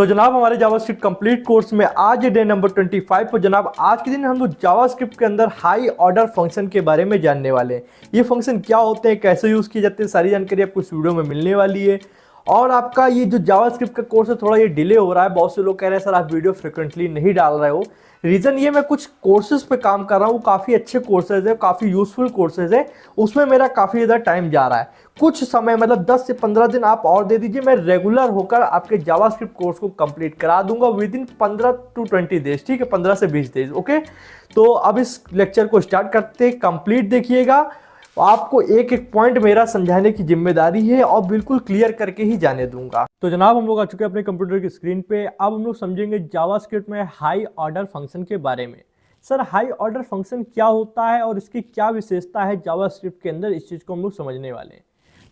तो जनाब हमारे जावास्क्रिप्ट कंप्लीट कोर्स में आज डे नंबर 25 पर जनाब आज के दिन हम लोग जावास्क्रिप्ट के अंदर हाई ऑर्डर फंक्शन के बारे में जानने वाले हैं। ये फंक्शन क्या होते हैं, कैसे यूज़ किए जाते हैं, सारी जानकारी आपको इस वीडियो में मिलने वाली है। और आपका ये जो जावास्क्रिप्ट का कोर्स है थोड़ा ये डिले हो रहा है। बहुत से लोग कह रहे हैं सर आप वीडियो फ्रिक्वेंटली नहीं डाल रहे हो। रीज़न ये मैं कुछ कोर्सेज पे काम कर रहा हूँ, काफ़ी अच्छे कोर्सेज है, काफ़ी यूजफुल कोर्सेज है, उसमें मेरा काफ़ी ज़्यादा टाइम जा रहा है। कुछ समय मतलब 10 से 15 दिन आप और दे दीजिए, मैं रेगुलर होकर आपके जावास्क्रिप्ट कोर्स को कंप्लीट करा दूंगा विद इन 15 to 20 डेज। ठीक है, 15 से 20 डेज। ओके, तो अब इस लेक्चर को स्टार्ट करते हैं। कंप्लीट देखिएगा, आपको एक एक पॉइंट मेरा समझाने की जिम्मेदारी है और बिल्कुल क्लियर करके ही जाने दूंगा। तो जनाब हम लोग आ चुके हैं अपने कंप्यूटर की स्क्रीन पे। अब हम लोग समझेंगे जावास्क्रिप्ट में हाई ऑर्डर फंक्शन के बारे में। सर हाई ऑर्डर फंक्शन क्या होता है और इसकी क्या विशेषता है जावास्क्रिप्ट के अंदर, इस चीज़ को हम लोग समझने वाले हैं।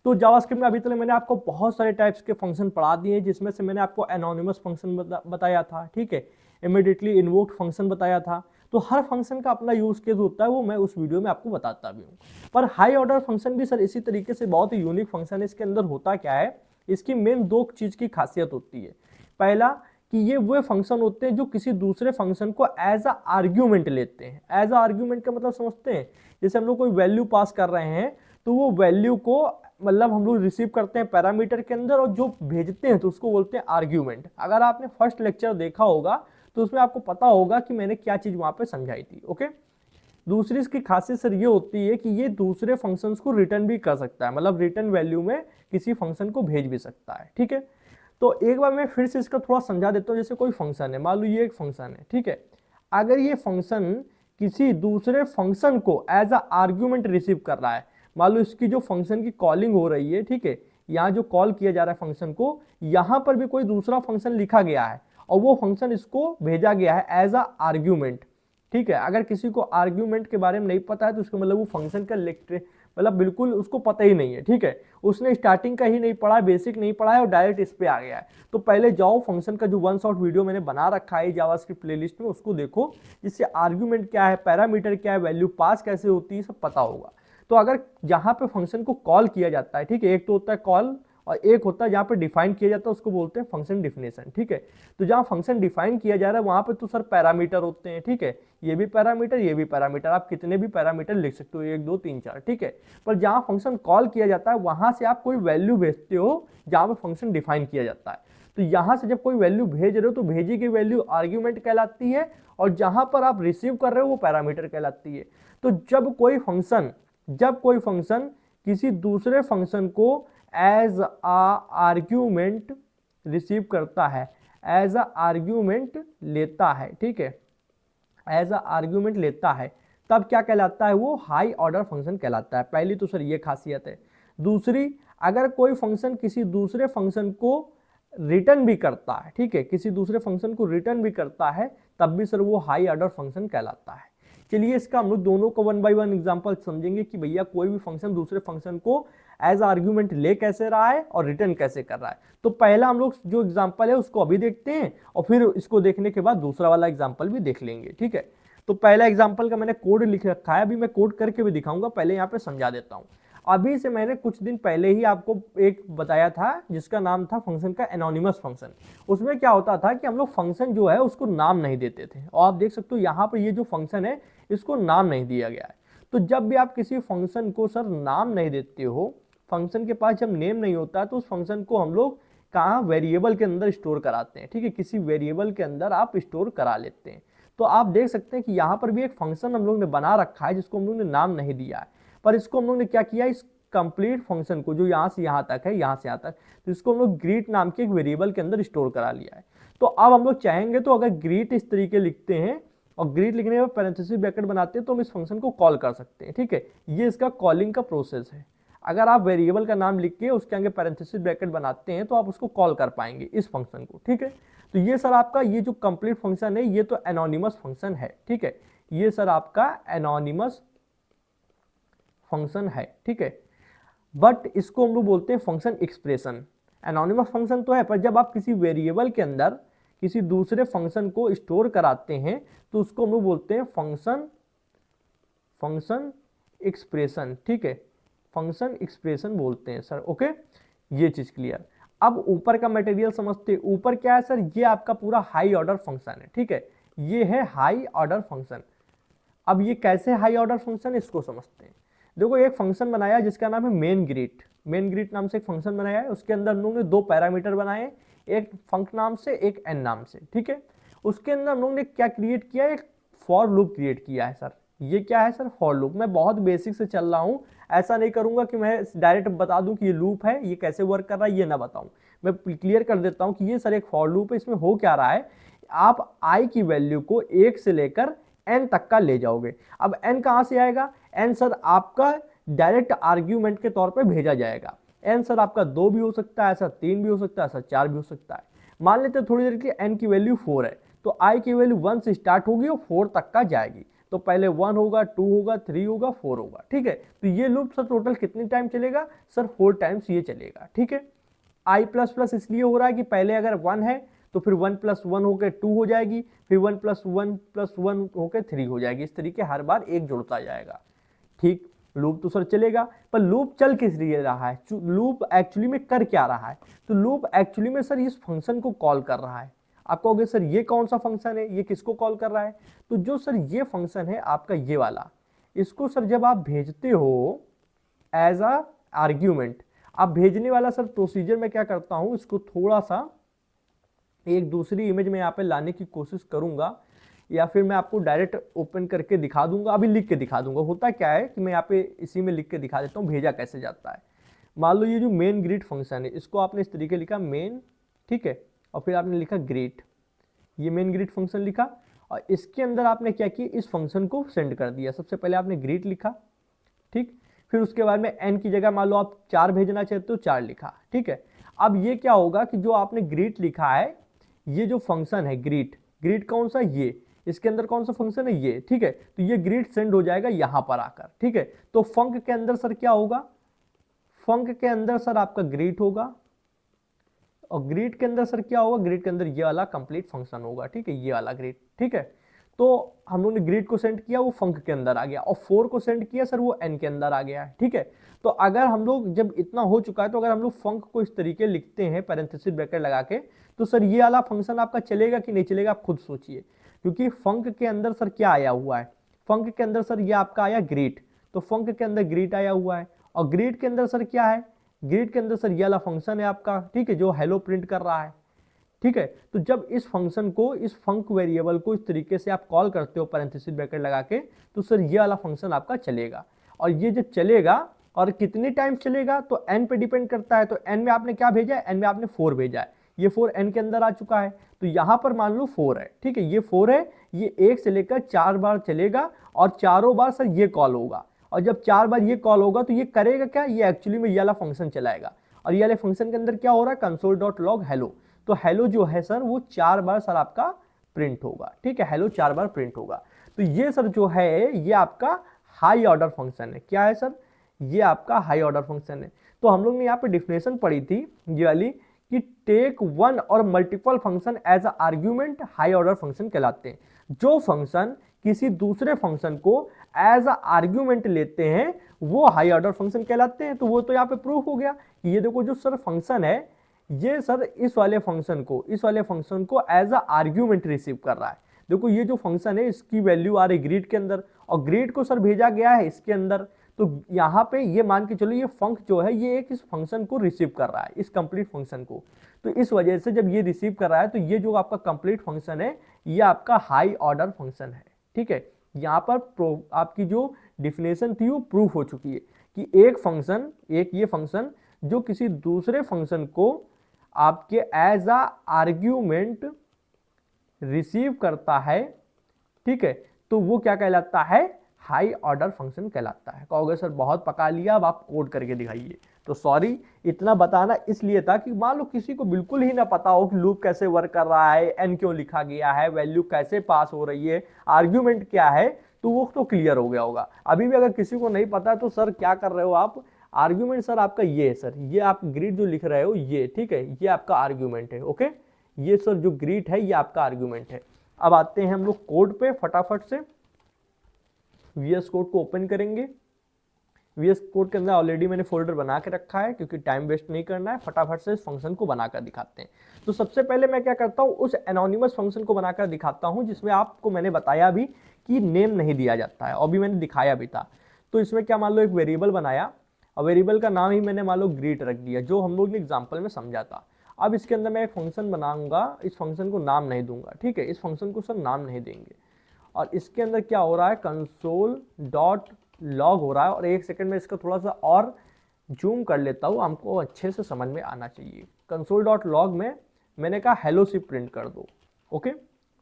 तो जावास्क्रिप्ट में अभी तक मैंने आपको बहुत सारे टाइप्स के फंक्शन पढ़ा दिए हैं, जिसमें से मैंने आपको एनोनिमस फंक्शन बताया था, ठीक है, इमीडिएटली इन्वोक्ड फंक्शन बताया था। तो हर फंक्शन का अपना यूज केस होता है, वो मैं उस वीडियो में आपको बताता भी हूँ। पर हाई ऑर्डर फंक्शन भी सर इसी तरीके से बहुत ही यूनिक फंक्शन है। इसके अंदर होता क्या है, इसकी मेन दो चीज़ की खासियत होती है। पहला कि ये वो फंक्शन होते हैं जो किसी दूसरे फंक्शन को एज अ आर्ग्यूमेंट लेते हैं। एज अ आर्ग्यूमेंट का मतलब समझते हैं, जैसे हम लोग कोई वैल्यू पास कर रहे हैं तो वो वैल्यू को मतलब हम लोग रिसीव करते हैं पैरामीटर के अंदर, और जो भेजते हैं तो उसको बोलते हैं आर्ग्यूमेंट। अगर आपने फर्स्ट लेक्चर देखा होगा तो उसमें आपको पता होगा कि मैंने क्या चीज़ वहाँ पे समझाई थी। ओके, दूसरी इसकी खासियत सर ये होती है कि ये दूसरे फंक्शंस को रिटर्न भी कर सकता है, मतलब रिटर्न वैल्यू में किसी फंक्शन को भेज भी सकता है। ठीक है, तो एक बार मैं फिर से इसका थोड़ा समझा देता हूँ। जैसे कोई फंक्शन है, मान लो ये एक फंक्शन है, ठीक है, अगर ये फंक्शन किसी दूसरे फंक्शन को एज अ आर्ग्यूमेंट रिसीव कर रहा है, मान लो इसकी जो फंक्शन की कॉलिंग हो रही है, ठीक है, यहाँ जो कॉल किया जा रहा है फंक्शन को, यहाँ पर भी कोई दूसरा फंक्शन लिखा गया है और वो फंक्शन इसको भेजा गया है एज अ आर्ग्यूमेंट। ठीक है, अगर किसी को आर्ग्यूमेंट के बारे में नहीं पता है तो उसको मतलब वो फंक्शन का मतलब बिल्कुल उसको पता ही नहीं है। ठीक है, उसने स्टार्टिंग का ही नहीं पढ़ा, बेसिक नहीं पढ़ा है और डायरेक्ट इस पे आ गया है। तो पहले जाओ फंक्शन का जो वन शॉट वीडियो मैंने बना रखा है जावास्क्रिप्ट प्लेलिस्ट में, उसको देखो, जिससे आर्ग्यूमेंट क्या है, पैरामीटर क्या है, वैल्यू पास कैसे होती है, सब पता होगा। तो अगर जहाँ पे फंक्शन को कॉल किया जाता है, ठीक है, एक तो होता है कॉल और एक होता है जहाँ पे डिफाइन किया जाता है, उसको बोलते हैं फंक्शन डिफिनेशन। ठीक है, तो जहाँ फंक्शन डिफाइन किया जा रहा है वहाँ पे तो सर पैरामीटर होते हैं। ठीक है, ये भी पैरामीटर, ये भी पैरामीटर, आप कितने भी पैरामीटर लिख सकते हो, 1 2 3 4। ठीक है, पर जहाँ फंक्शन कॉल किया जाता है वहाँ से आप कोई वैल्यू भेजते हो जहाँ पे फंक्शन डिफाइन किया जाता है। तो यहाँ से जब कोई वैल्यू भेज रहे हो तो भेजी गई वैल्यू आर्ग्यूमेंट कहलाती है, और जहाँ पर आप रिसीव कर रहे हो वो पैरामीटर कहलाती है। तो जब कोई फंक्शन किसी दूसरे फंक्शन को एज आ आर्ग्यूमेंट रिसीव करता है, एज अ आर्ग्यूमेंट लेता है, ठीक है, एज अ आर्ग्यूमेंट लेता है, तब क्या कहलाता है, वो हाई ऑर्डर फंक्शन कहलाता है। पहली तो सर ये खासियत है। दूसरी, अगर कोई फंक्शन किसी दूसरे फंक्शन को रिटर्न भी करता है, ठीक है, किसी दूसरे फंक्शन को रिटर्न भी करता है, तब भी सर वो हाई ऑर्डर फंक्शन कहलाता है। चलिए इसका हम लोग दोनों को 1 बाय 1 एग्जांपल समझेंगे कि भैया कोई भी फंक्शन दूसरे फंक्शन को एज आर्ग्यूमेंट ले कैसे रहा है और रिटर्न कैसे कर रहा है। तो पहला हम लोग जो एग्जांपल है उसको अभी देखते हैं और फिर इसको देखने के बाद दूसरा वाला एग्जांपल भी देख लेंगे। ठीक है, तो पहला एग्जांपल का मैंने कोड लिख रखा है, अभी मैं कोड करके भी दिखाऊंगा, पहले यहाँ पे समझा देता हूँ। अभी से मैंने कुछ दिन पहले ही आपको एक बताया था जिसका नाम था फंक्शन का एनोनिमस फंक्शन। उसमें क्या होता था कि हम लोग फंक्शन जो है उसको नाम नहीं देते थे, और आप देख सकते हो यहाँ पर ये जो फंक्शन है इसको नाम नहीं दिया गया है। तो जब भी आप किसी फंक्शन को सर नाम नहीं देते हो, फंक्शन के पास जब नेम नहीं होता तो उस फंक्शन को हम लोग कहाँ, वेरिएबल के अंदर स्टोर कराते हैं। ठीक है, किसी वेरिएबल के अंदर आप स्टोर करा लेते हैं। तो आप देख सकते हैं कि यहाँ पर भी एक फंक्शन हम लोग ने बना रखा है जिसको हम लोग ने नाम नहीं दिया है, पर इसको हम लोग ने क्या किया, इस कंप्लीट फंक्शन को जो यहाँ से यहाँ तक है, यहाँ से यहाँ तक, तो इसको हम लोग ग्रीट नाम के एक वेरिएबल के अंदर स्टोर करा लिया है। तो अब हम लोग चाहेंगे तो अगर ग्रीट इस तरीके लिखते हैं और ग्रीट लिखने में पैरेंथेसिस ब्रैकेट बनाते हैं तो हम इस फंक्शन को कॉल कर सकते हैं। ठीक है, ये इसका कॉलिंग का प्रोसेस है। अगर आप वेरिएबल का नाम लिख के उसके आगे पैरेंथेसिस ब्रैकेट बनाते हैं तो आप उसको कॉल कर पाएंगे इस फंक्शन को। ठीक है, तो ये सर आपका ये जो कंप्लीट फंक्शन है ये तो एनोनिमस फंक्शन है। ठीक है, ये सर आपका एनोनिमस फंक्शन है। ठीक है, बट इसको हम लोग बोलते हैं फंक्शन एक्सप्रेशन। एनोनिमस फंक्शन तो है, पर जब आप किसी वेरिएबल के अंदर किसी दूसरे फंक्शन को स्टोर कराते हैं तो उसको हम लोग बोलते हैं फंक्शन एक्सप्रेशन। ठीक है, फंक्शन एक्सप्रेशन बोलते हैं सर। ओके, ये चीज क्लियर। अब ऊपर का मटेरियल समझते हैं। ऊपर क्या है सर, ये आपका पूरा हाई ऑर्डर फंक्शन है, ठीक है, ये है हाई ऑर्डर फंक्शन। अब ये कैसे हाई ऑर्डर फंक्शन, इसको समझते हैं। देखो एक फंक्शन बनाया जिसका नाम है मेन ग्रीट। मेन ग्रीट नाम से एक फंक्शन बनाया है, उसके अंदर हम लोगों ने दो पैरामीटर बनाए, एक फंक नाम से, एक एन नाम से, ठीक है। उसके अंदर हम लोगों ने क्या क्रिएट किया, एक फॉर लूप क्रिएट किया है सर। ये क्या है सर, फॉर लूप। मैं बहुत बेसिक से चल रहा हूँ, ऐसा नहीं करूंगा कि मैं डायरेक्ट बता दूं कि ये लूप है, ये कैसे वर्क कर रहा है, ये ना बताऊं। मैं क्लियर कर देता हूं कि ये सर एक फॉर लूप है। इसमें हो क्या रहा है, आप आई की वैल्यू को 1 से लेकर एन तक का ले जाओगे। अब एन कहां से आएगा, एन सर आपका डायरेक्ट आर्ग्यूमेंट के तौर पे भेजा जाएगा। एन सर आपका 2 भी हो सकता है, ऐसा 3 भी हो सकता है, ऐसा 4 भी हो सकता है। मान लेते हैं थोड़ी देर के लिए एन की वैल्यू 4 है, तो आई की वैल्यू 1 से स्टार्ट होगी और 4 तक का जाएगी। तो पहले 1 होगा, 2 होगा, 3 होगा, 4 होगा, ठीक है। तो ये लूप सर टोटल कितनी टाइम चलेगा सर, 4 टाइम्स ये चलेगा, ठीक है। आई प्लस प्लस इसलिए हो रहा है कि पहले अगर 1 है तो फिर 1 + 1 होकर 2 हो जाएगी, फिर 1 + 1 + 1 होकर 3 हो जाएगी। इस तरीके हर बार एक जुड़ता जाएगा, ठीक। लूप तो सर चलेगा, पर लूप चल किस लिए रहा है, लूप एक्चुअली में कर क्या रहा है। तो लूप एक्चुअली में सर इस फंक्शन को कॉल कर रहा है। आप कहोगे सर ये कौन सा फंक्शन है, ये किसको कॉल कर रहा है। तो जो सर ये फंक्शन है आपका ये वाला, इसको सर जब आप भेजते हो एज अ आर्ग्यूमेंट, आप भेजने वाला सर प्रोसीजर में क्या करता हूं, इसको थोड़ा सा एक दूसरी इमेज में यहाँ पे लाने की कोशिश करूंगा, या फिर मैं आपको डायरेक्ट ओपन करके दिखा दूंगा, अभी लिख के दिखा दूंगा। होता क्या है कि मैं यहाँ पे इसी में लिख के दिखा देता हूँ भेजा कैसे जाता है। मान लो ये जो मेन ग्रीट फंक्शन है, इसको आपने इस तरीके लिखा मेन, ठीक है, और फिर आपने लिखा ग्रीट, ये मेन ग्रीट फंक्शन लिखा, और इसके अंदर आपने क्या किया, इस फंक्शन को सेंड कर दिया। सबसे पहले आपने ग्रीट लिखा, ठीक, फिर उसके बाद में एन की जगह मान लो आप 4 भेजना चाहते हो, 4 लिखा, ठीक है। अब ये क्या होगा कि जो आपने ग्रीट लिखा है, ये जो फंक्शन है ग्रीट, ग्रीट कौन सा, ये इसके अंदर कौन सा फंक्शन है, ये, ठीक है। तो ये ग्रीट सेंड हो जाएगा यहां पर आकर, ठीक है। तो फंक के अंदर सर क्या होगा, फंक के अंदर सर आपका ग्रीट होगा, और ग्रीट के अंदर सर क्या होगा, ग्रीट के अंदर ये वाला कंप्लीट फंक्शन होगा, ठीक है, ये वाला ग्रीट, ठीक है। तो हम लोगों ने ग्रीट को सेंड किया, वो फंक के अंदर आ गया, और 4 को सेंड किया सर, वो एन के अंदर आ गया है, ठीक है। तो अगर हम लोग जब इतना हो चुका है, तो अगर हम लोग फंक को इस तरीके लिखते हैं पैरेंथेसिस ब्रैकेट लगा के, तो सर ये वाला फंक्शन आपका चलेगा कि नहीं चलेगा, आप खुद सोचिए। क्योंकि फंक के अंदर सर क्या आया हुआ है, फंक के अंदर सर ये आपका आया ग्रीट, तो फंक के अंदर ग्रीट आया हुआ है, और ग्रीट के अंदर सर क्या है, ग्रीट के अंदर सर ये वाला फंक्शन है आपका, ठीक है, जो हेलो प्रिंट कर रहा है, ठीक है। तो जब इस फंक्शन को, इस फंक वेरिएबल को इस तरीके से आप कॉल करते हो पैरेंथेसिस ब्रैकेट लगा के, तो सर ये वाला फंक्शन आपका चलेगा। और ये जब चलेगा और कितनी टाइम चलेगा, तो एन पे डिपेंड करता है। तो एन में आपने क्या भेजा है, एन में आपने 4 भेजा है, ये 4 एन के अंदर आ चुका है, तो यहां पर मान लो 4 है, ठीक है, ये 4 है, ये 1 से लेकर 4 बार चलेगा, और चारों बार सर ये कॉल होगा। और जब 4 बार ये कॉल होगा तो ये करेगा क्या, ये एक्चुअली में ये वाला फंक्शन चलाएगा। और ये वाले फंक्शन के अंदर क्या हो रहा है, console.log hello, तो हेलो जो है सर वो 4 बार सर आपका प्रिंट होगा, ठीक है, हेलो 4 बार प्रिंट होगा। तो ये सर जो है ये आपका हाई ऑर्डर फंक्शन है। क्या है सर, ये आपका हाई ऑर्डर फंक्शन है। तो हम लोग ने यहाँ पे डिफिनेशन पढ़ी थी ये वाली, कि टेक वन और multiple function as a argument high order function कहलाते हैं। जो फंक्शन किसी दूसरे फंक्शन को एज अ आर्ग्यूमेंट लेते हैं वो हाई ऑर्डर फंक्शन कहलाते हैं। तो वो तो यहाँ पे प्रूफ हो गया कि ये देखो जो सर फंक्शन है, ये सर इस वाले फंक्शन को एज अ आर्ग्यूमेंट रिसीव कर रहा है। देखो ये जो फंक्शन है इसकी वैल्यू आ रही ग्रीट के अंदर, और ग्रीट को सर भेजा गया है इसके अंदर। तो यहाँ पे ये मान के चलो ये फंक जो है ये एक इस फंक्शन को रिसीव कर रहा है, इस कंप्लीट फंक्शन को। तो इस वजह से जब ये रिसीव कर रहा है तो ये जो आपका कंप्लीट फंक्शन है ये आपका हाई ऑर्डर फंक्शन है, ठीक है। यहाँ पर आपकी जो डिफिनेशन थी वो प्रूफ हो चुकी है कि एक फंक्शन, एक ये फंक्शन जो किसी दूसरे फंक्शन को आपके एज अ आर्ग्यूमेंट रिसीव करता है, ठीक है, तो वो क्या कहलाता है, हाई ऑर्डर फंक्शन कहलाता है। कहोगे सर बहुत पका लिया, अब आप कोड करके दिखाइए। तो सॉरी, इतना बताना इसलिए था कि मान लो किसी को बिल्कुल ही ना पता हो कि लूप कैसे वर्क कर रहा है, एन क्यों लिखा गया है, वैल्यू कैसे पास हो रही है, आर्ग्यूमेंट क्या है, तो वो तो क्लियर हो गया होगा। अभी भी अगर किसी को नहीं पता है तो सर क्या कर रहे हो आप, आर्ग्यूमेंट सर आपका ये है सर, ये आप ग्रीट जो लिख रहे हो ये, ठीक है, ये आपका आर्ग्यूमेंट है, ओके। ये सर जो ग्रीट है ये आपका आर्ग्यूमेंट है। अब आते हैं हम लोग कोड पे फटाफट से, VS कोड को ओपन करेंगे। VS कोड के अंदर ऑलरेडी मैंने फोल्डर बना के रखा है, क्योंकि टाइम वेस्ट नहीं करना है, फटाफट से इस फंक्शन को बनाकर दिखाते हैं। तो सबसे पहले मैं क्या करता हूँ, उस एनोनिमस फंक्शन को बनाकर दिखाता हूँ जिसमें आपको मैंने बताया भी कि नेम नहीं दिया जाता है, और भी मैंने दिखाया भी था। तो इसमें क्या, मान लो एक वेरिएबल बनाया और वेरिएबल का नाम ही मैंने मान लो ग्रीट रख दिया, जो हम लोग ने एग्जाम्पल में समझा था। अब इसके अंदर मैं एक फंक्शन बनाऊंगा, इस फंक्शन को नाम नहीं दूंगा, ठीक है, इस फंक्शन को सर नाम नहीं देंगे। और इसके अंदर क्या हो रहा है, कंसोल डॉट लॉग हो रहा है। और एक सेकंड में इसका थोड़ा सा और जूम कर लेता हूँ, हमको अच्छे से समझ में आना चाहिए। कंसोल डॉट लॉग में मैंने कहा हेलो सी प्रिंट कर दो। Okay,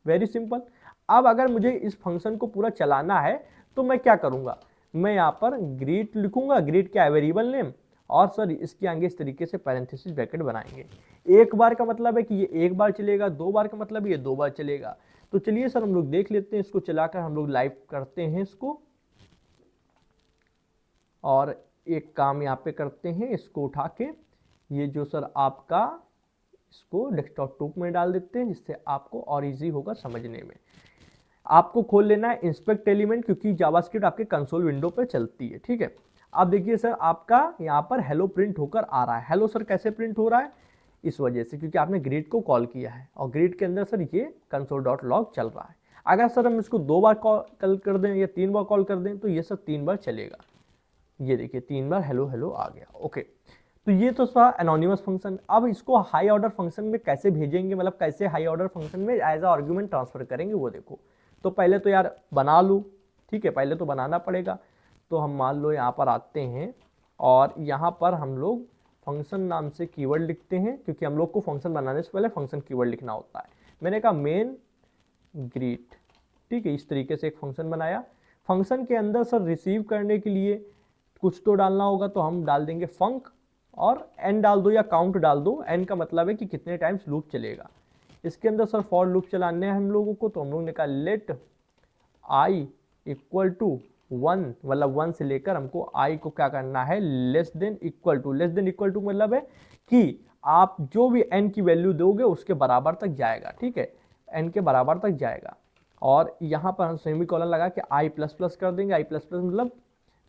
very simple. अब अगर मुझे इस फंक्शन को पूरा चलाना है तो मैं क्या करूँगा, मैं यहाँ पर ग्रीट लिखूंगा। ग्रीट क्या है, वेरिएबल नेम, और सर इसके आगे इस तरीके से पैरेंथेसिस ब्रैकेट बनाएंगे। एक बार का मतलब है कि ये एक बार चलेगा, दो बार का मतलब ये दो बार चलेगा। तो चलिए सर हम लोग देख लेते हैं, इसको चलाकर हम लोग लाइव करते हैं इसको। और एक काम यहाँ पे करते हैं, इसको उठा के ये जो सर आपका, इसको डेस्कटॉप 2 में डाल देते हैं, जिससे आपको और इजी होगा समझने में। आपको खोल लेना है इंस्पेक्ट एलिमेंट, क्योंकि जावास्क्रिप्ट आपके कंसोल विंडो पर चलती है, ठीक है। आप देखिए सर आपका यहाँ पर हेलो प्रिंट होकर आ रहा है। हेलो सर कैसे प्रिंट हो रहा है, इस वजह से क्योंकि आपने ग्रीट को कॉल किया है, और ग्रीट के अंदर सर ये कंसोल डॉट लॉग चल रहा है। अगर सर हम इसको 2 बार कॉल कर दें या 3 बार कॉल कर दें तो ये सर 3 बार चलेगा। ये देखिए 3 बार हेलो हेलो आ गया। ओके, तो ये तो सर एनोनिमस फंक्शन। अब इसको हाई ऑर्डर फंक्शन में कैसे भेजेंगे, मतलब कैसे हाई ऑर्डर फंक्शन में एज अ आर्ग्यूमेंट ट्रांसफर करेंगे वो देखो। तो पहले तो यार बना लूँ, ठीक है, पहले तो बनाना पड़ेगा। तो हम मान लो यहाँ पर आते हैं और यहाँ पर हम लोग फंक्शन नाम से कीवर्ड लिखते हैं, क्योंकि हम लोग को फंक्शन बनाने से पहले फंक्शन कीवर्ड लिखना होता है। मैंने कहा मेन ग्रीट, ठीक है, इस तरीके से एक फंक्शन बनाया। फंक्शन के अंदर सर रिसीव करने के लिए कुछ तो डालना होगा, तो हम डाल देंगे फंक, और एन डाल दो या काउंट डाल दो। एन का मतलब है कि कितने टाइम्स लूप चलेगा। इसके अंदर सर फॉर लूप चलाने हैं हम लोगों को, तो हम लोगों ने कहा लेट आई इक्वल टू 1, मतलब 1 से लेकर हमको आई को क्या करना है, less than equal to. Less than equal to मतलब है कि आप जो भी एन की वैल्यू दोगे उसके बराबर तक जाएगा, ठीक है, एन के बराबर तक जाएगा। और यहाँ पर हम सेमीकोलन लगा के आई प्लस प्लस कर देंगे। आई प्लस प्लस मतलब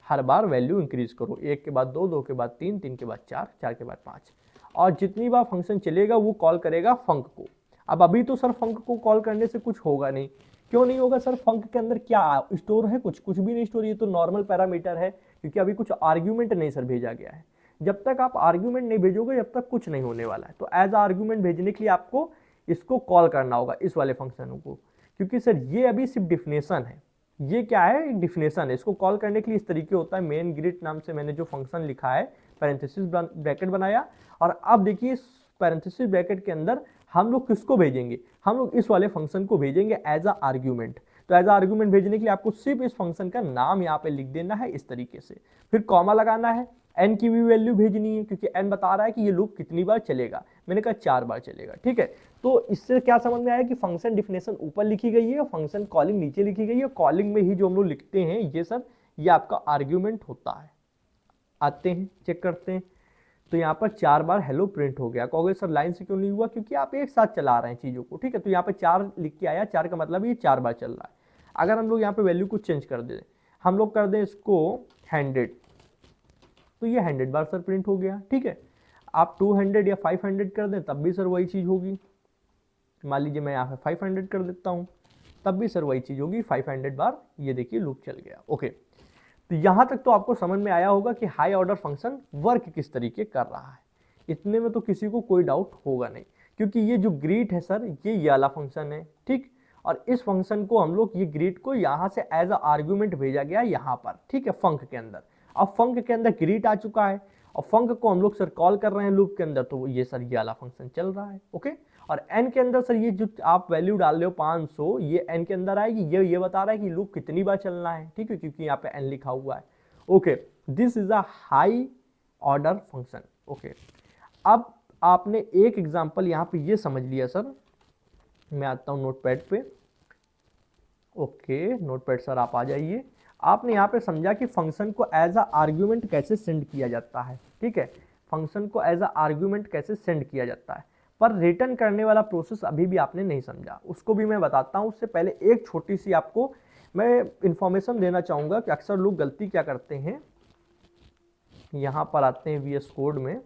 हर बार वैल्यू इंक्रीज करो, 1 के बाद 2, 2 के बाद 3, 3 के बाद 4, 4 के बाद 5, और जितनी बार फंक्शन चलेगा वो कॉल करेगा फंक को। अब अभी तो सर फंक को कॉल करने से कुछ होगा नहीं। क्यों नहीं होगा सर, फंक के अंदर क्या स्टोर है, कुछ भी नहीं स्टोर, ये तो नॉर्मल पैरामीटर है, क्योंकि अभी कुछ आर्ग्यूमेंट नहीं सर भेजा गया है। जब तक आप आर्ग्यूमेंट नहीं भेजोगे जब तक कुछ नहीं होने वाला है। तो एज आर्ग्यूमेंट भेजने के लिए आपको इसको कॉल करना होगा, इस वाले फंक्शन को, क्योंकि सर ये अभी सिर्फ डिफिनेशन है। ये क्या है, एक डिफिनेशन है। इसको कॉल करने के लिए इस तरीके होता है, मेन ग्रिड नाम से मैंने जो फंक्शन लिखा है, पैरेंथेसिस ब्रैकेट बनाया। और अब देखिए इस पैरेंथेसिस ब्रैकेट के अंदर हम लोग किसको भेजेंगे, हम लोग इस वाले फंक्शन को भेजेंगे एज अ आर्ग्यूमेंट। तो एज अ आर्ग्यूमेंट भेजने के लिए आपको सिर्फ इस फंक्शन का नाम यहाँ पे लिख देना है इस तरीके से, फिर कॉमा लगाना है, एन की भी वैल्यू भेजनी है, क्योंकि एन बता रहा है कि ये लूप कितनी बार चलेगा। मैंने कहा 4 बार चलेगा, ठीक है। तो इससे क्या समझ में आया कि फंक्शन डिफिनेशन ऊपर लिखी गई है और फंक्शन कॉलिंग नीचे लिखी गई है। कॉलिंग में ही जो हम लोग लिखते हैं ये सर, ये आपका आर्ग्यूमेंट होता है। आते हैं चेक करते हैं, तो यहाँ पर 4 बार हेलो प्रिंट हो गया। कहोगे सर लाइन से क्यों नहीं हुआ, क्योंकि आप एक साथ चला रहे हैं चीज़ों को, ठीक है। तो यहाँ पे 4 लिख के आया, 4 का मतलब ये 4 बार चल रहा है। अगर हम लोग यहाँ पे वैल्यू को चेंज कर दें, हम लोग कर दें इसको 100, तो ये 100 बार सर प्रिंट हो गया, ठीक है। आप 200 या 500 कर दें तब भी सर वही चीज़ होगी। मान लीजिए मैं यहाँ पे 500 कर देता हूँ, तब भी सर वही चीज़ होगी, 500 बार ये देखिए लूप चल गया। ओके, तो यहाँ तक तो आपको समझ में आया होगा कि हाई ऑर्डर फंक्शन वर्क किस तरीके कर रहा है। इतने में तो किसी को कोई डाउट होगा नहीं, क्योंकि ये जो ग्रीट है सर ये वाला फंक्शन है, ठीक। और इस फंक्शन को हम लोग, ये ग्रीट को यहाँ से एज अ आर्ग्यूमेंट भेजा गया यहाँ पर, ठीक है, फंक के अंदर। अब फंक के अंदर ग्रीट आ चुका है और फंक को हम लोग सर कॉल कर रहे हैं लूप के अंदर, तो ये सर ये वाला फंक्शन चल रहा है। ओके, और एन के अंदर सर ये जो आप वैल्यू डाल रहे हो 500, ये एन के अंदर आएगी। ये बता रहा है कि लूप कितनी बार चलना है, ठीक है, क्योंकि यहाँ पे एन लिखा हुआ है। Okay, this is a high order function. Okay, अब आपने एक एग्जांपल यहाँ पे ये समझ लिया सर। मैं आता हूँ नोटपैड पे। ओके, नोटपैड सर आप आ जाइए। आपने यहाँ पे समझा कि फंक्शन को एज अ आर्ग्यूमेंट कैसे सेंड किया जाता है, ठीक है। फंक्शन को एज अ आर्ग्यूमेंट कैसे सेंड किया जाता है, पर रिटर्न करने वाला प्रोसेस अभी भी आपने नहीं समझा, उसको भी मैं बताता हूँ। उससे पहले एक छोटी सी आपको मैं इंफॉर्मेशन देना चाहूँगा कि अक्सर लोग गलती क्या करते हैं यहाँ पर आते हैं VS कोड में।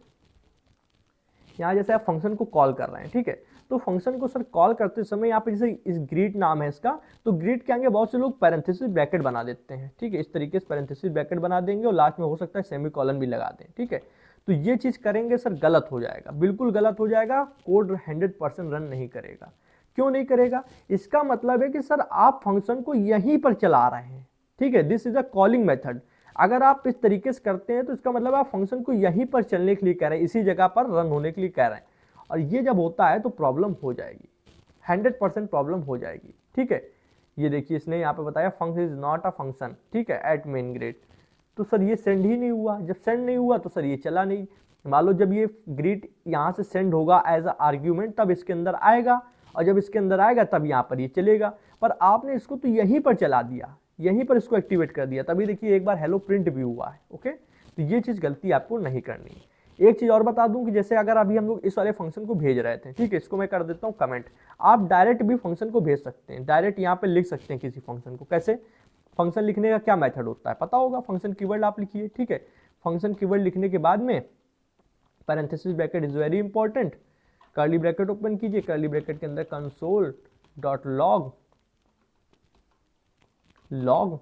यहाँ जैसे आप फंक्शन को कॉल कर रहे हैं, ठीक है, तो फंक्शन को सर कॉल करते समय यहाँ पे जैसे इस ग्रीट नाम है इसका, तो ग्रीट के आगे बहुत से लोग पैरेंथेसिस ब्रैकेट बना देते हैं, ठीक है, इस तरीके से पैरेंथेसिस ब्रैकेट बना देंगे और लास्ट में हो सकता है सेमीकोलन भी लगा दें, ठीक है। तो ये चीज़ करेंगे सर गलत हो जाएगा, बिल्कुल गलत हो जाएगा, कोड 100% रन नहीं करेगा। क्यों नहीं करेगा? इसका मतलब है कि सर आप फंक्शन को यहीं पर चला रहे हैं, ठीक है, this is a calling method. अगर आप इस तरीके से करते हैं तो इसका मतलब आप फंक्शन को यहीं पर चलने के लिए कह रहे हैं, इसी जगह पर रन होने के लिए कह रहे हैं, और ये जब होता है तो प्रॉब्लम हो जाएगी, 100% प्रॉब्लम हो जाएगी, ठीक है। ये देखिए इसने यहाँ पे बताया function is not a function, ठीक है, एट मेन ग्रीट। तो सर ये सेंड ही नहीं हुआ, जब सेंड नहीं हुआ तो सर ये चला नहीं। मान लो जब ये ग्रीट यहाँ से सेंड होगा एज अ आर्ग्यूमेंट तब इसके अंदर आएगा, और जब इसके अंदर आएगा तब यहाँ पर ये चलेगा, पर आपने इसको तो यहीं पर चला दिया, यहीं पर इसको एक्टिवेट कर दिया, तभी देखिए एक बार हेलो प्रिंट भी हुआ है, ओके। तो ये चीज़ गलती आपको नहीं करनी है। एक चीज़ और बता दूं कि जैसे अगर अभी हम लोग इस वाले फंक्शन को भेज रहे थे, ठीक है, इसको मैं कर देता हूँ कमेंट, आप डायरेक्ट भी फंक्शन को भेज सकते हैं, डायरेक्ट यहाँ पे लिख सकते हैं किसी फंक्शन को। कैसे? फंक्शन लिखने का क्या मेथड होता है पता होगा, फंक्शन कीवर्ड आप लिखिए, ठीक है, फंक्शन कीवर्ड लिखने के बाद में parenthesis bracket is very important, curly bracket open कीजिए, कर्ली ब्रैकेट के अंदर कंसोल डॉट लॉग लॉग,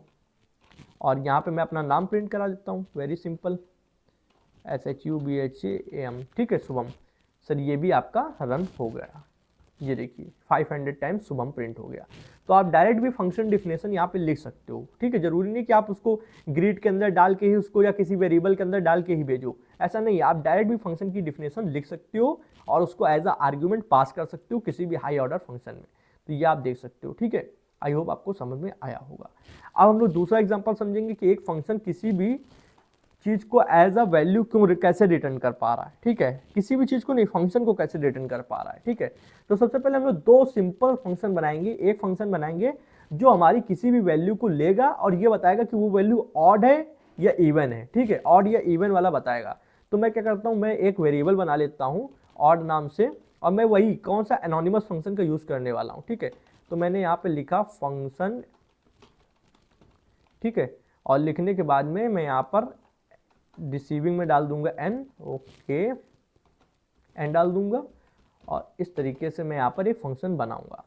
और यहाँ पे मैं अपना नाम प्रिंट करा देता हूँ, वेरी सिंपल, SHUBHAM, ठीक है, शुभम। सर ये भी आपका रन हो गया, ये देखिए 500 टाइम्स शुभम प्रिंट हो गया। तो आप डायरेक्ट भी फंक्शन डिफिनेशन यहाँ पे लिख सकते हो, ठीक है, जरूरी नहीं कि आप उसको ग्रीट के अंदर डाल के ही उसको या किसी वेरिएबल के अंदर डाल के ही भेजो, ऐसा नहीं है, आप डायरेक्ट भी फंक्शन की डिफिनेशन लिख सकते हो और उसको एज अ आर्ग्यूमेंट पास कर सकते हो किसी भी हाई ऑर्डर फंक्शन में। तो ये आप देख सकते हो, ठीक है, आई होप आपको समझ में आया होगा। अब हम लोग दूसरा एग्जाम्पल समझेंगे कि एक फंक्शन किसी भी चीज को एज अ वैल्यू क्यों कैसे रिटर्न कर पा रहा है, ठीक है, किसी भी चीज को नहीं, फंक्शन को कैसे रिटर्न कर पा रहा है, ठीक है। तो सबसे पहले हम लोग दो सिंपल फंक्शन बनाएंगे, एक फंक्शन बनाएंगे जो हमारी किसी भी वैल्यू को लेगा और ये बताएगा कि वो वैल्यू ऑड है या इवन है, ठीक है, ऑड या इवन वाला बताएगा। तो मैं क्या करता हूँ, मैं एक वेरिएबल बना लेता हूँ ऑड नाम से, और मैं वही कौन सा एनोनिमस फंक्शन का यूज करने वाला हूँ, ठीक है। तो मैंने यहाँ पे लिखा फंक्शन, ठीक है, और लिखने के बाद में मैं यहाँ पर रिसीविंग में डाल दूंगा n, ओके, n डाल दूंगा, और इस तरीके से मैं यहाँ पर एक फंक्शन बनाऊंगा।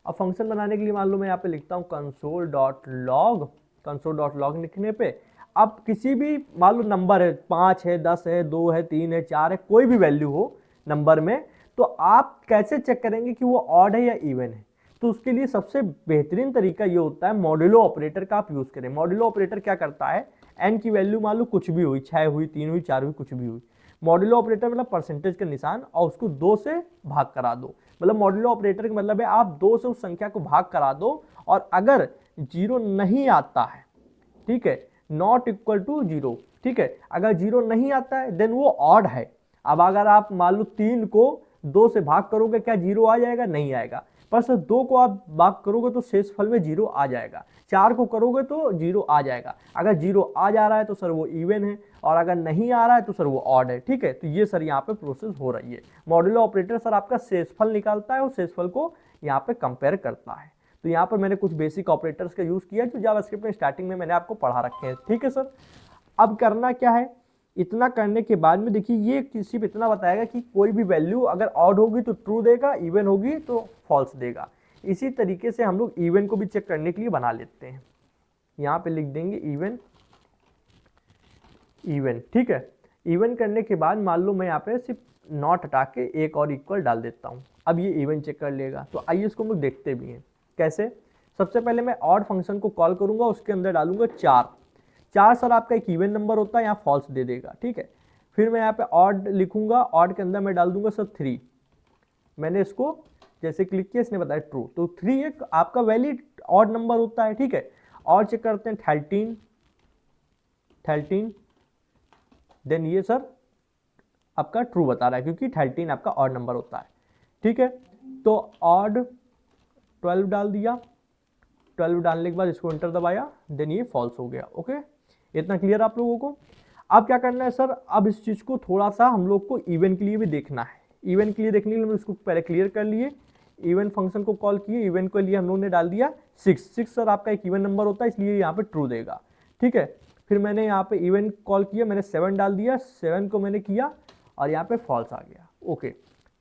अब फंक्शन बनाने के लिए मान लो मैं यहाँ पे लिखता हूँ कंसोल डॉट लॉग लिखने पे अब किसी भी मान लो नंबर है, 5 है, 10 है, 2 है, 3 है, 4 है, कोई भी वैल्यू हो नंबर में, तो आप कैसे चेक करेंगे कि वो ऑड है या इवन है? तो उसके लिए सबसे बेहतरीन तरीका ये होता है मॉड्यूलो ऑपरेटर का आप यूज करें। मॉड्यूलो ऑपरेटर क्या करता है, n की वैल्यू मान लो कुछ भी हुई, 6 हुई, 3 हुई, 4 हुई, कुछ भी हुई, मॉड्यूलो ऑपरेटर मतलब परसेंटेज का निशान और उसको 2 से भाग करा दो, मतलब मॉड्यूलो ऑपरेटर का मतलब है आप 2 से उस संख्या को भाग करा दो, और अगर 0 नहीं आता है, ठीक है, नॉट इक्वल टू 0, ठीक है, अगर 0 नहीं आता है देन वो ऑड है। अब अगर आप मान लो 3 को 2 से भाग करोगे क्या 0 आ जाएगा? नहीं आएगा। पर सर 2 को आप भाग करोगे तो शेषफल में 0 आ जाएगा, 4 को करोगे तो 0 आ जाएगा। अगर 0 आ जा रहा है तो सर वो इवन है, और अगर नहीं आ रहा है तो सर वो ऑड है, ठीक है। तो ये सर यहाँ पे प्रोसेस हो रही है। मॉड्यूलो ऑपरेटर सर आपका शेषफल निकालता है और शेषफल को यहाँ पे कंपेयर करता है। तो यहाँ पर मैंने कुछ बेसिक ऑपरेटर्स का यूज किया जो जावास्क्रिप्ट में स्टार्टिंग में मैंने आपको पढ़ा रखे हैं, ठीक है सर। अब करना क्या है, इतना करने के बाद में देखिए ये किसी भी इतना बताएगा कि कोई भी वैल्यू अगर ऑड होगी तो ट्रू देगा, इवन होगी तो फॉल्स देगा। इसी तरीके से हम लोग इवन को भी चेक करने के लिए बना लेते हैं, यहाँ पे लिख देंगे इवन, ठीक है। इवन करने के बाद मान लो मैं यहाँ पे सिर्फ नॉट हटा के एक और इक्वल डाल देता हूँ, अब ये इवन चेक कर लेगा। तो आइए इसको हम लोग देखते भी हैं कैसे। सबसे पहले मैं ऑड फंक्शन को कॉल करूंगा, उसके अंदर डालूंगा 4 सर आपका एक इवन नंबर होता है, यहाँ फॉल्स दे देगा, ठीक है। फिर मैं यहाँ पे ऑड लिखूंगा, ऑड के अंदर मैं डाल दूंगा सर 3, मैंने इसको जैसे क्लिक किया इसने बताया ट्रू, तो 3 एक आपका वैलिड ऑड नंबर होता है, ठीक है। और चेक करते हैं 13, देन ये सर आपका ट्रू बता रहा है क्योंकि 13 आपका ऑड नंबर होता है, ठीक है। तो ऑड 12 डाल दिया, 12 डालने के बाद इसको एंटर दबाया, देन ये फॉल्स हो गया, ओके। इतना क्लियर आप लोगों को। अब क्या करना है सर, अब इस चीज को थोड़ा सा हम लोग को इवन के लिए भी देखना है। इवन के लिए देखने के लिए हम इसको पहले क्लियर कर लिए, इवन फंक्शन को कॉल किए, इवन के लिए हम लोग ने डाल दिया 6 सर आपका एक इवन नंबर होता है इसलिए यहाँ पे ट्रू देगा, ठीक है। फिर मैंने यहाँ पे इवन कॉल किया, मैंने 7 डाल दिया, 7 को मैंने किया और यहाँ पे फॉल्स आ गया। ओके,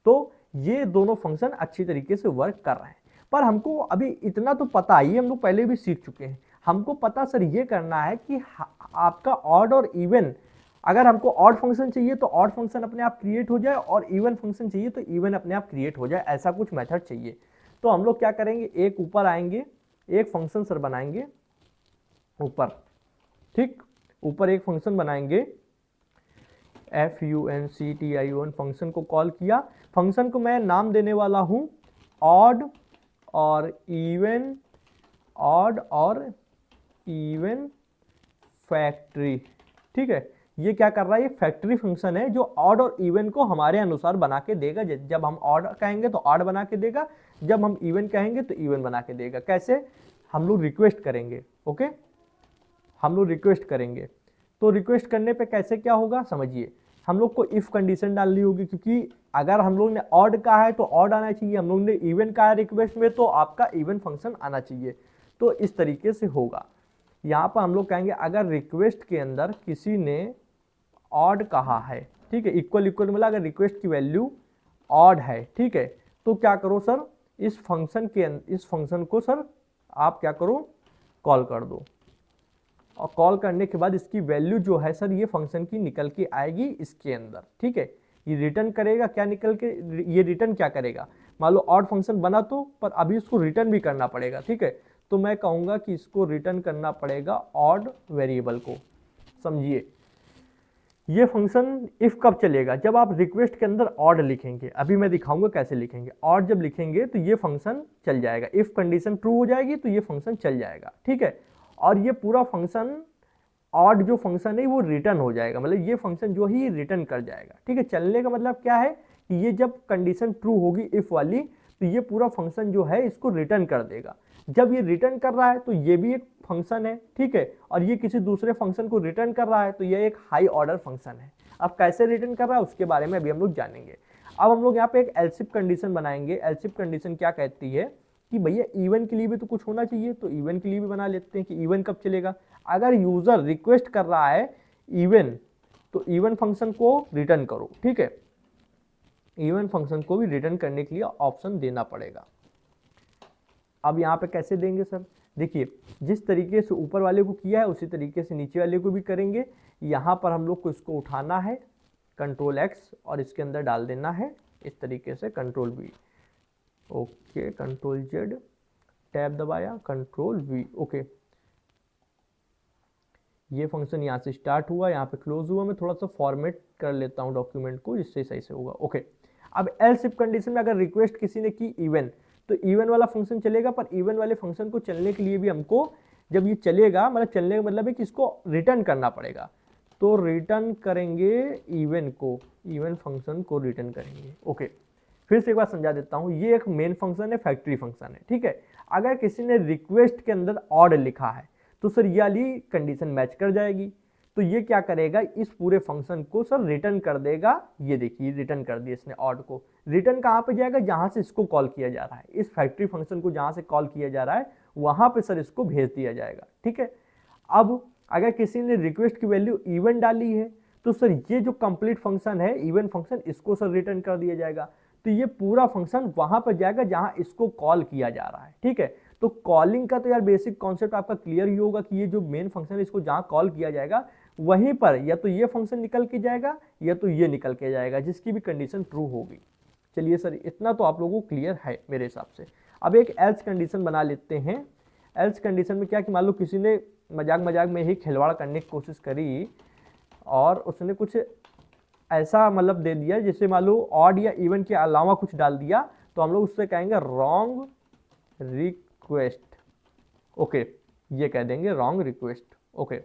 तो ये दोनों फंक्शन अच्छी तरीके से वर्क कर रहे हैं। पर हमको अभी इतना तो पता ही, हम लोग पहले भी सीख चुके हैं, हमको पता सर ये करना है कि आपका ऑड और इवन, अगर हमको ऑड फंक्शन चाहिए तो ऑड फंक्शन अपने आप क्रिएट हो जाए और इवन फंक्शन चाहिए तो इवन अपने आप क्रिएट हो जाए, ऐसा कुछ मेथड चाहिए। तो हम लोग क्या करेंगे, एक ऊपर आएंगे, एक फंक्शन सर बनाएंगे ऊपर, ठीक, ऊपर एक फंक्शन बनाएंगे function फंक्शन को कॉल किया। फंक्शन को मैं नाम देने वाला हूं ऑड और इवन, ऑड और इवन फैक्ट्री, ठीक है। ये क्या कर रहा है, ये फैक्ट्री फंक्शन है जो ऑड और इवन को हमारे अनुसार बना के देगा। जब हम ऑड कहेंगे तो ऑड बना के देगा, जब हम इवन कहेंगे तो इवन बना के देगा। कैसे, हम लोग रिक्वेस्ट करेंगे, ओके, हम लोग रिक्वेस्ट करेंगे। तो रिक्वेस्ट करने पे कैसे क्या होगा समझिए, हम लोग को इफ कंडीशन डालनी होगी, क्योंकि अगर हम लोग ने ऑड कहा है तो ऑड आना चाहिए, हम लोग ने इवन कहा है रिक्वेस्ट में तो आपका इवन फंक्शन आना चाहिए। तो इस तरीके से होगा। यहाँ पर हम लोग कहेंगे अगर रिक्वेस्ट के अंदर किसी ने ऑड कहा है, ठीक है, इक्वल इक्वल मिला, अगर रिक्वेस्ट की वैल्यू ऑड है, ठीक है, तो क्या करो सर, इस फंक्शन को सर आप क्या करो, कॉल कर दो। और कॉल करने के बाद इसकी वैल्यू जो है सर ये फंक्शन की निकल के आएगी इसके अंदर, ठीक है। ये रिटर्न करेगा क्या, निकल के ये रिटर्न क्या करेगा, मान लो ऑड फंक्शन बना तो, पर अभी इसको रिटर्न भी करना पड़ेगा, ठीक है। तो मैं कहूँगा कि इसको रिटर्न करना पड़ेगा ऑड वेरिएबल को। समझिए, ये फंक्शन इफ कब चलेगा, जब आप रिक्वेस्ट के अंदर ऑड लिखेंगे। अभी मैं दिखाऊंगा कैसे लिखेंगे। ऑड जब लिखेंगे तो ये फंक्शन चल जाएगा, इफ कंडीशन ट्रू हो जाएगी तो ये फंक्शन चल जाएगा, ठीक है। और ये पूरा फंक्शन ऑड जो फंक्शन है वो रिटर्न हो जाएगा, मतलब ये फंक्शन जो है ये रिटर्न कर जाएगा, ठीक है। चलने का मतलब क्या है कि ये जब कंडीशन ट्रू होगी इफ वाली तो ये पूरा फंक्शन जो है इसको रिटर्न कर देगा। जब ये रिटर्न कर रहा है तो ये भी एक फंक्शन है, ठीक है, और ये किसी दूसरे फंक्शन को रिटर्न कर रहा है तो ये एक हाई ऑर्डर फंक्शन है। अब कैसे रिटर्न कर रहा है उसके बारे में अभी हम लोग जानेंगे। अब हम लोग यहाँ पे एक एल्स इफ कंडीशन बनाएंगे। एल्स इफ कंडीशन क्या कहती है कि भैया इवन के लिए भी तो कुछ होना चाहिए, तो इवन के लिए भी बना लेते हैं कि इवन कब चलेगा, अगर यूजर रिक्वेस्ट कर रहा है इवन तो इवन फंक्शन को रिटर्न करो, ठीक है। इवन फंक्शन को भी रिटर्न करने के लिए ऑप्शन देना पड़ेगा। अब यहाँ पे कैसे देंगे सर, देखिए जिस तरीके से ऊपर वाले को किया है उसी तरीके से नीचे वाले को भी करेंगे। यहाँ पर हम लोग को इसको उठाना है कंट्रोल एक्स और इसके अंदर डाल देना है इस तरीके से control we, okay, control Z, tab दबाया, कंट्रोल वी, ओके। ये फंक्शन यहाँ से स्टार्ट हुआ, यहाँ पे क्लोज हुआ। मैं थोड़ा सा फॉर्मेट कर लेता हूँ डॉक्यूमेंट को जिससे सही से होगा, ओके। अब एल्स इफ कंडीशन में अगर रिक्वेस्ट किसी ने की इवन तो इवन वाला फंक्शन चलेगा, पर इवन वाले फंक्शन को चलने के लिए भी हमको, जब ये चलेगा मतलब चलने का मतलब है कि इसको रिटर्न करना पड़ेगा, तो रिटर्न करेंगे इवन को, इवन फंक्शन को रिटर्न करेंगे, ओके। फिर से एक बार समझा देता हूँ, ये एक मेन फंक्शन है, फैक्ट्री फंक्शन है, ठीक है। अगर किसी ने रिक्वेस्ट के अंदर ऑड लिखा है तो सर ये वाली कंडीशन मैच कर जाएगी, तो ये क्या करेगा, इस पूरे फंक्शन को सर रिटर्न कर देगा। ये देखिए रिटर्न कर दिया इसने ऑड को। रिटर्न कहाँ पे जाएगा, जहां से इसको कॉल किया जा रहा है, इस फैक्ट्री फंक्शन को जहां से कॉल किया जा रहा है वहां पे सर इसको भेज दिया जाएगा, ठीक है। अब अगर किसी ने रिक्वेस्ट की वैल्यू इवन डाली है तो सर ये जो कंप्लीट फंक्शन है इवन फंक्शन, इसको सर रिटर्न कर दिया जाएगा। तो ये पूरा फंक्शन वहां पर जाएगा जहां इसको कॉल किया जा रहा है, ठीक है। तो कॉलिंग का तो यार बेसिक कॉन्सेप्ट आपका क्लियर ही होगा कि ये जो मेन फंक्शन है इसको जहां कॉल किया जाएगा वहीं पर या तो ये फंक्शन निकल के जाएगा या तो ये निकल के जाएगा, जिसकी भी कंडीशन ट्रू होगी। चलिए सर इतना तो आप लोगों को क्लियर है मेरे हिसाब से। अब एक एल्स कंडीशन बना लेते हैं। एल्स कंडीशन में क्या कि मान लो किसी ने मजाक में ही खिलवाड़ करने की कोशिश करी और उसने कुछ ऐसा मतलब दे दिया जैसे मान लो ऑड या इवन के अलावा कुछ डाल दिया, तो हम लोग उससे कहेंगे रॉन्ग रिक्वेस्ट, ओके, ये कह देंगे रॉन्ग रिक्वेस्ट, ओके।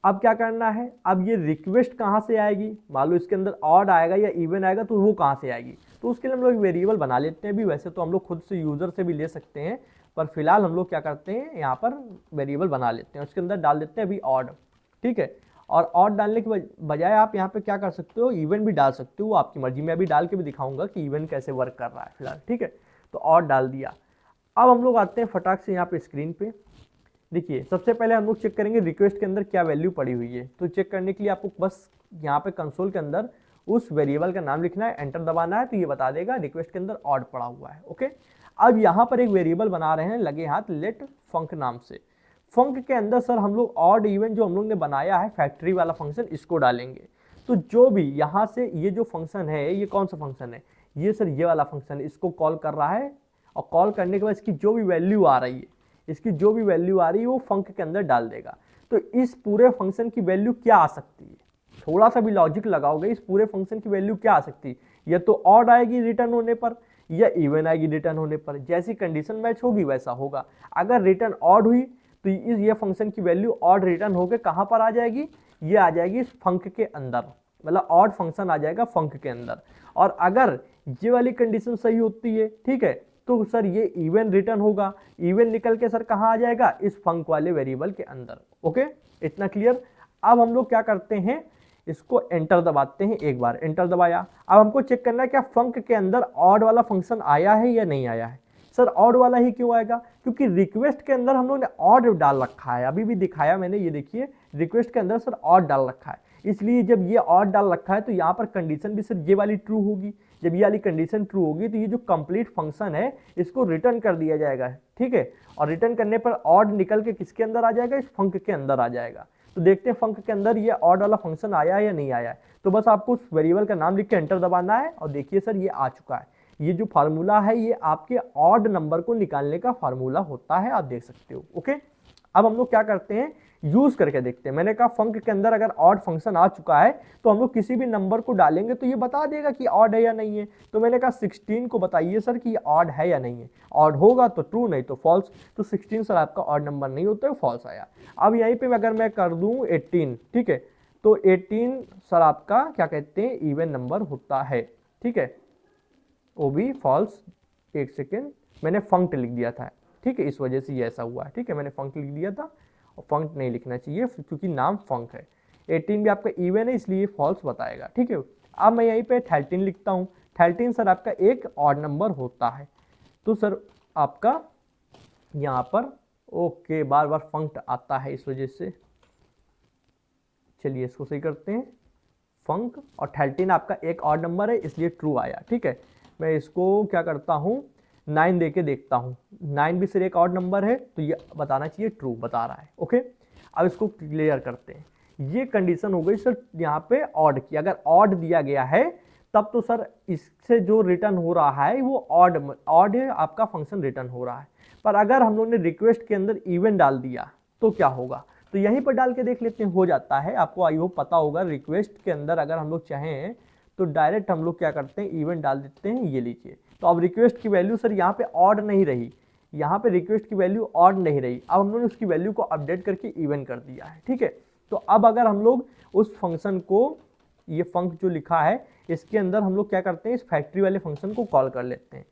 अब क्या करना है, अब ये रिक्वेस्ट कहाँ से आएगी, मान लो इसके अंदर ऑड आएगा या इवन आएगा तो वो कहाँ से आएगी, तो उसके लिए हम लोग वेरिएबल बना लेते हैं। भी वैसे तो हम लोग खुद से यूजर से भी ले सकते हैं, पर फिलहाल हम लोग क्या करते हैं यहाँ पर वेरिएबल बना लेते हैं, उसके अंदर डाल देते हैं अभी ऑड, ठीक है। और ऑड डालने के बजाय आप यहाँ पे क्या कर सकते हो, इवन भी डाल सकते हो, आपकी मर्जी। मैं अभी डाल के भी दिखाऊंगा कि इवन कैसे वर्क कर रहा है फिलहाल, ठीक है। तो ऑड डाल दिया। अब हम लोग आते हैं फटाक से यहाँ पे स्क्रीन पे। देखिए सबसे पहले हम लोग चेक करेंगे रिक्वेस्ट के अंदर क्या वैल्यू पड़ी हुई है। तो चेक करने के लिए आपको बस यहाँ पे कंसोल के अंदर उस वेरिएबल का नाम लिखना है, एंटर दबाना है, तो ये बता देगा रिक्वेस्ट के अंदर ऑड पड़ा हुआ है। ओके, अब यहाँ पर एक वेरिएबल बना रहे हैं लगे हाथ लेट फंक नाम से। फंक के अंदर सर हम लोग ऑड इवन जो हम लोग ने बनाया है फैक्ट्री वाला फंक्शन, इसको डालेंगे। तो जो भी यहाँ से ये जो फंक्शन है, ये कौन सा फंक्शन है, ये सर ये वाला फंक्शन, इसको कॉल कर रहा है। और कॉल करने के बाद इसकी जो भी वैल्यू आ रही है, इसकी जो भी वैल्यू आ रही है वो फंक के अंदर डाल देगा। तो इस पूरे फंक्शन की वैल्यू क्या आ सकती है, थोड़ा सा भी लॉजिक लगाओगे, इस पूरे फंक्शन की वैल्यू क्या आ सकती है, या तो ऑड आएगी रिटर्न होने पर या इवन आएगी रिटर्न होने पर। जैसी कंडीशन मैच होगी वैसा होगा। अगर रिटर्न ऑड हुई तो ये फंक्शन की वैल्यू ऑड रिटर्न होकर कहां पर आ जाएगी, ये आ जाएगी इस फंक के अंदर, मतलब ऑड फंक्शन आ जाएगा फंक के अंदर। और अगर ये वाली कंडीशन सही होती है, ठीक है, तो सर ये इवन रिटर्न होगा। इवन निकल के सर कहां आ जाएगा, इस फंक वाले वेरिएबल के अंदर। ओके, इतना क्लियर। अब हम लोग क्या करते हैं, इसको एंटर दबाते हैं, एक बार एंटर दबाया। अब हमको चेक करना है क्या फंक के अंदर ऑड वाला फंक्शन आया है या नहीं आया है। सर ऑड वाला ही क्यों आएगा, क्योंकि रिक्वेस्ट के अंदर हम लोग ने ऑड डाल रखा है, अभी भी दिखाया मैंने, ये देखिए रिक्वेस्ट के अंदर सर ऑड डाल रखा है। इसलिए जब ये ऑड डाल रखा है तो यहाँ पर कंडीशन भी सर ये वाली ट्रू होगी। जब ये वाली कंडीशन ट्रू होगी तो ये जो कंप्लीट फंक्शन है इसको रिटर्न कर दिया जाएगा, ठीक है। और रिटर्न करने पर ऑड निकल के किसके अंदर आ जाएगा, इस फंक के अंदर आ जाएगा। तो देखते हैं फंक के अंदर ये ऑड वाला फंक्शन आया है या नहीं आया है। तो बस आपको उस वेरिएबल का नाम लिख के एंटर दबाना है और देखिए सर ये आ चुका है। ये जो फार्मूला है ये आपके ऑड नंबर को निकालने का फार्मूला होता है, आप देख सकते हो। ओके, अब हम लोग क्या करते हैं, यूज करके देखते हैं। मैंने कहा फंक के अंदर अगर ऑड फंक्शन आ चुका है तो हम लोग किसी भी नंबर को डालेंगे तो ये बता देगा कि ऑड है या नहीं है। तो मैंने कहा 16 को बताइए सर कि ये ऑड है या नहीं है। ऑड होगा तो ट्रू, नहीं तो फॉल्स। तो 16 सर आपका ऑड नंबर नहीं होता है, फॉल्स आया। अब यहीं पे अगर मैं कर दूं 18, ठीक है, तो 18 सर आपका क्या कहते हैं, इवन नंबर होता है, ठीक है, वो भी फॉल्स। एक सेकेंड, मैंने फंक्ट लिख दिया था, ठीक है, इस वजह से ये ऐसा हुआ है, ठीक है, मैंने फंक्ट लिख दिया था और फंक्ट नहीं लिखना चाहिए क्योंकि नाम फंक है। 18 भी आपका इवन है इसलिए फॉल्स बताएगा, ठीक है। अब मैं यहीं पे 13 लिखता हूँ। 13 सर आपका एक ऑड नंबर होता है। तो सर आपका यहाँ पर ओके बार बार फंक्ट आता है इस वजह से, चलिए इसको सही करते हैं, फंक। और 13 आपका एक ऑड नंबर है इसलिए ट्रू आया, ठीक है। मैं इसको क्या करता हूँ, 9 दे के देखता हूँ। 9 भी सिर्फ एक ऑड नंबर है तो ये बताना चाहिए ट्रू, बता रहा है। ओके, अब इसको क्लियर करते हैं। ये कंडीशन हो गई सर यहाँ पे ऑड की। अगर ऑड दिया गया है तब तो सर इससे जो रिटर्न हो रहा है वो ऑड है, आपका फंक्शन रिटर्न हो रहा है। पर अगर हम लोग ने रिक्वेस्ट के अंदर इवन डाल दिया तो क्या होगा, तो यहीं पर डाल के देख लेते हैं, हो जाता है। आपको आई होप पता होगा, रिक्वेस्ट के अंदर अगर हम लोग चाहें तो डायरेक्ट हम लोग क्या करते हैं, इवन डाल देते हैं, ये लीजिए। तो अब रिक्वेस्ट की वैल्यू सर यहाँ पे ऑड नहीं रही, यहाँ पे रिक्वेस्ट की वैल्यू ऑड नहीं रही। अब हम लोग ने उसकी वैल्यू को अपडेट करके इवन कर दिया है, ठीक है। तो अब अगर हम लोग उस फंक्शन को, ये फंक जो लिखा है इसके अंदर हम लोग क्या करते हैं, इस फैक्ट्री वाले फंक्शन को कॉल कर लेते हैं।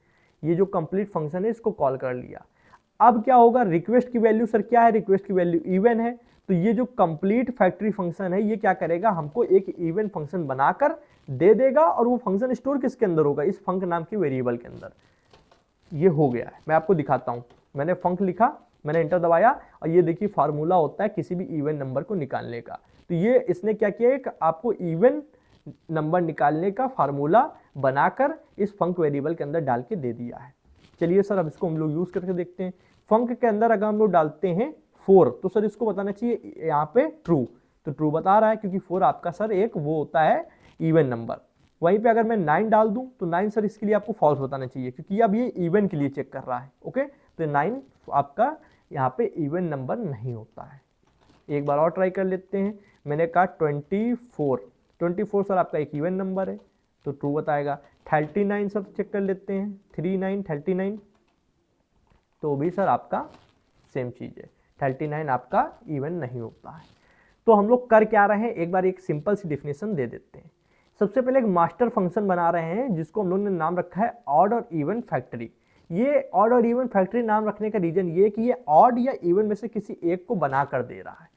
ये जो कंप्लीट फंक्शन है इसको कॉल कर लिया। अब क्या होगा, रिक्वेस्ट की वैल्यू सर क्या है, रिक्वेस्ट की वैल्यू इवन है। तो ये जो कंप्लीट फैक्ट्री फंक्शन है ये क्या करेगा, हमको एक इवन फंक्शन बनाकर दे देगा। और वो फंक्शन स्टोर किसके अंदर होगा, इस फंक नाम के वेरिएबल के अंदर। ये हो गया है, मैं आपको दिखाता हूं। मैंने फंक लिखा, मैंने एंटर दबाया और ये देखिए फार्मूला होता है किसी भी इवन नंबर को निकालने का। तो ये इसने क्या किया, एक आपको इवन नंबर निकालने का फार्मूला बनाकर इस फंक वेरिएबल के अंदर डाल के दे दिया है। चलिए सर अब इसको हम लोग यूज करके देखते हैं। फंक के अंदर अगर हम लोग डालते हैं 4 तो सर इसको बताना चाहिए यहाँ पे ट्रू, तो ट्रू बता रहा है क्योंकि 4 आपका सर एक वो होता है इवन नंबर। वहीं पे अगर मैं 9 डाल दूं तो 9 सर इसके लिए आपको फॉल्स बताना चाहिए क्योंकि अब ये इवन के लिए चेक कर रहा है। ओके, तो 9 आपका यहाँ पे इवन नंबर नहीं होता है। एक बार और ट्राई कर लेते हैं। मैंने कहा 24 सर आपका एक इवन नंबर है तो ट्रू बताएगा। 39 सर चेक कर लेते हैं, 39 तो भी सर आपका सेम चीज़ है, 39 आपका इवन नहीं होता है। तो हम लोग कर क्या रहे हैं, एक बार एक सिंपल सी डिफिनेशन दे देते हैं। सबसे पहले एक मास्टर फंक्शन बना रहे हैं जिसको हम लोग ने नाम रखा है ऑड और इवन फैक्ट्री। ये ऑड और इवन फैक्ट्री नाम रखने का रीजन ये कि ये ऑड या इवन में से किसी एक को बना कर दे रहा है।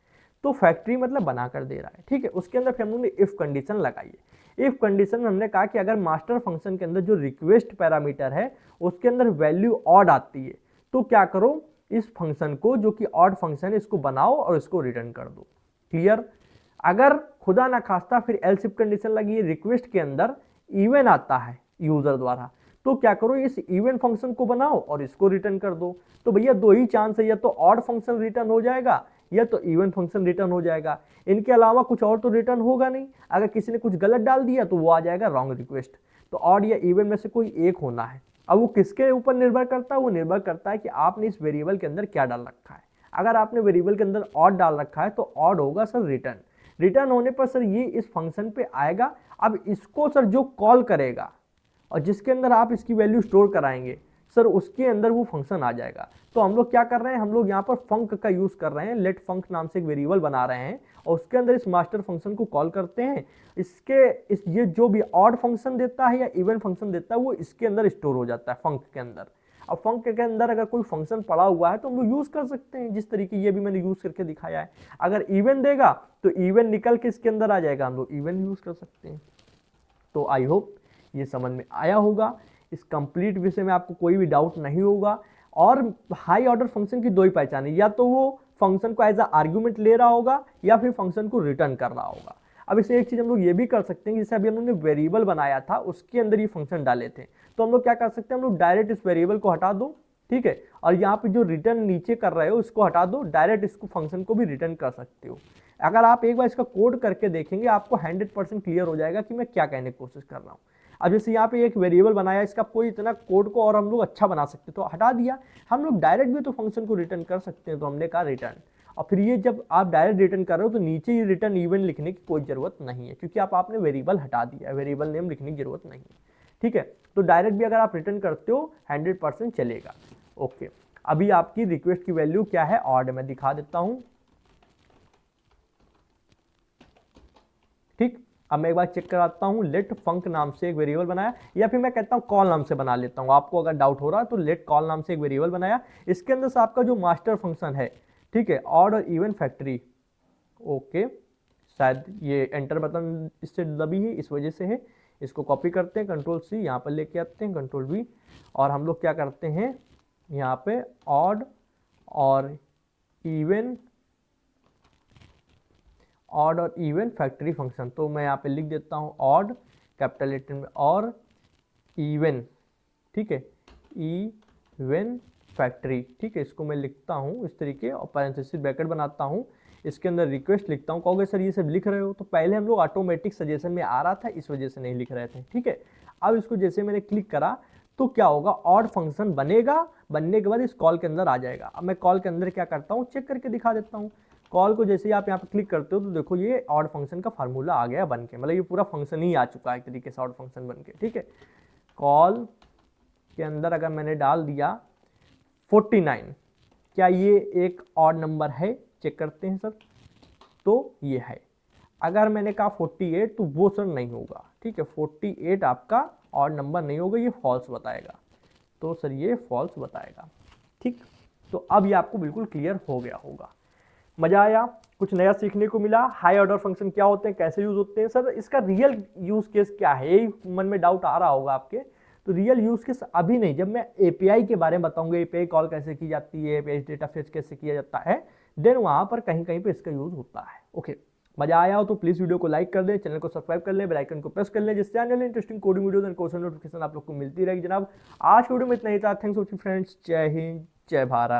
तो फैक्ट्री मतलब बना कर दे रहा है, ठीक है। उसके अंदर फिर हम लोग ने इफ कंडीशन लगाई है। इफ कंडीशन में हमने कहा कि अगर मास्टर फंक्शन के अंदर जो रिक्वेस्ट पैरामीटर है उसके अंदर वैल्यू ऑड आती है तो क्या करो, इस फंक्शन को जो कि ऑड फंक्शन है इसको बनाओ और इसको रिटर्न कर दो। क्लियर। अगर खुदा ना खास्ता फिर एल्स इफ कंडीशन लगी है, रिक्वेस्ट के अंदर इवन आता है यूजर द्वारा, तो क्या करो, इस इवन फंक्शन को बनाओ और इसको रिटर्न कर दो। तो भैया दो ही चांस है, या तो ऑड फंक्शन रिटर्न हो जाएगा या तो इवन फंक्शन रिटर्न हो जाएगा, इनके अलावा कुछ और तो रिटर्न होगा नहीं। अगर किसी ने कुछ गलत डाल दिया तो वो आ जाएगा रॉन्ग रिक्वेस्ट। तो ऑड या इवन में से कोई एक होना है। अब वो किसके ऊपर निर्भर करता है, वो निर्भर करता है कि आपने इस वेरिएबल के अंदर क्या डाल रखा है। अगर आपने वेरिएबल के अंदर ऑड डाल रखा है तो ऑड होगा सर रिटर्न। रिटर्न होने पर सर ये इस फंक्शन पे आएगा। अब इसको सर जो कॉल करेगा और जिसके अंदर आप इसकी वैल्यू स्टोर कराएंगे सर उसके अंदर वो फंक्शन आ जाएगा। तो हम लोग क्या कर रहे हैं, हम लोग यहाँ पर फंक का यूज कर रहे हैं, लेट फंक नाम से एक वेरिएबल बना रहे हैं और उसके अंदर इस मास्टर फंक्शन को कॉल करते हैं। ये जो भी ऑड फंक्शन देता है या इवन फंक्शन देता है वो इसके अंदर स्टोर हो जाता है फंक के अंदर। अब फंक के अंदर अगर कोई फंक्शन पड़ा हुआ है तो हम लोग यूज कर सकते हैं, जिस तरीके ये भी मैंने यूज करके दिखाया है। अगर इवन देगा तो इवन निकल के इसके अंदर आ जाएगा, हम लोग इवन यूज कर सकते हैं। तो आई होप ये समझ में आया होगा। इस कंप्लीट विषय में आपको कोई भी डाउट नहीं होगा। और हाई ऑर्डर फंक्शन की दो ही पहचान है, या तो वो फंक्शन को एज अ आर्ग्यूमेंट ले रहा होगा या फिर फंक्शन को रिटर्न कर रहा होगा। अब इसमें एक चीज हम लोग ये भी कर सकते हैं, जैसे अभी हम लोग ने वेरिएबल बनाया था उसके अंदर ये फंक्शन डाले थे, तो हम लोग क्या कर सकते हैं, हम लोग डायरेक्ट इस वेरिएबल को हटा दो, ठीक है, और यहाँ पे जो रिटर्न नीचे कर रहे हो उसको हटा दो, डायरेक्ट इसको फंक्शन को भी रिटर्न कर सकते हो। अगर आप एक बार इसका कोड करके देखेंगे आपको 100% क्लियर हो जाएगा कि मैं क्या कहने की कोशिश कर रहा हूँ। अब जैसे यहाँ पे एक वेरिएबल बनाया, इसका कोई इतना कोड को और हम लोग अच्छा बना सकते, तो हटा दिया, हम लोग डायरेक्ट भी तो फंक्शन को रिटर्न कर सकते हैं, तो हमने कहा रिटर्न। और फिर ये जब आप डायरेक्ट रिटर्न कर रहे हो तो नीचे ये रिटर्न इवन लिखने की कोई जरूरत नहीं है, क्योंकि आपने वेरिएबल हटा दिया है, वेरिएबल नेम लिखने की जरूरत नहीं है, ठीक है। तो डायरेक्ट भी अगर आप रिटर्न करते हो 100% चलेगा। ओके, अभी आपकी रिक्वेस्ट की वैल्यू क्या है, ऑड, मैं दिखा देता हूं, ठीक। अब मैं एक बार चेक कराता हूं, लेट फंक नाम से एक वेरिएबल बनाया, या फिर मैं कहता हूं कॉल नाम से बना लेता हूं, आपको अगर डाउट हो रहा है तो लेट कॉल नाम से एक वेरिएबल बनाया, इसके अंदर से आपका जो मास्टर फंक्शन है, ठीक है, ऑड और इवन फैक्ट्री। ओके, शायद ये एंटर बटन इससे दबी है, इस वजह से है। इसको कॉपी करते हैं, कंट्रोल सी, यहाँ पर लेके आते हैं, कंट्रोल वी, और हम लोग क्या करते हैं, यहाँ पे ऑड और इवन, ऑड और इवन फैक्ट्री फंक्शन। तो मैं यहाँ पे लिख देता हूँ ऑड कैपिटल लेटर में और इवन, ठीक है, इवन फैक्ट्री, ठीक है। इसको मैं लिखता हूँ इस तरीके और पैरेंथेसिस ब्रैकेट बनाता हूँ, इसके अंदर रिक्वेस्ट लिखता हूँ। कहोगे सर ये सब लिख रहे हो, तो पहले हम लोग ऑटोमेटिक सजेशन में आ रहा था, इस वजह से नहीं लिख रहे थे, ठीक है। अब इसको जैसे मैंने क्लिक करा तो क्या होगा, ऑड फंक्शन बनेगा, बनने के बाद इस कॉल के अंदर आ जाएगा। अब मैं कॉल के अंदर क्या करता हूँ, चेक करके दिखा देता हूँ। कॉल को जैसे ही आप यहाँ पे क्लिक करते हो तो देखो ये ऑड फंक्शन का फार्मूला आ गया बन के, मतलब ये पूरा फंक्शन ही आ चुका है एक तरीके से ऑड फंक्शन बन के, ठीक है। कॉल के अंदर अगर मैंने डाल दिया 49, क्या ये एक ऑड नंबर है, चेक करते हैं सर, तो ये है। अगर मैंने कहा 48 तो वो सर नहीं होगा, ठीक है, 48 आपका ऑड नंबर नहीं होगा, ये फॉल्स बताएगा, तो सर ये फॉल्स बताएगा, ठीक। तो अब ये आपको बिल्कुल क्लियर हो गया होगा। मजा आया, कुछ नया सीखने को मिला। हाई ऑर्डर फंक्शन क्या होते हैं, कैसे यूज होते हैं, सर इसका रियल यूज केस क्या है, यही मन में डाउट आ रहा होगा आपके। तो रियल यूज केस अभी नहीं, जब मैं एपीआई के बारे में बताऊंगा, एपीआई कॉल कैसे की जाती है, एपीआई डेटा फेच कैसे किया जाता है, देन वहां पर कहीं कहीं पे इसका यूज होता है। ओके, मजा आया हो तो प्लीज वीडियो को लाइक कर दें, चैनल को सब्सक्राइब कर लें, बेल आइकन को प्रेस कर लें, जिससे आने वाले interesting coding videos and course notification आप लोग को मिलती रहेगी। जनाब आज वीडियो में इतना ही था, थैंक्स फॉर वॉचिंग फ्रेंड्स, जय हिंद, जय भारत।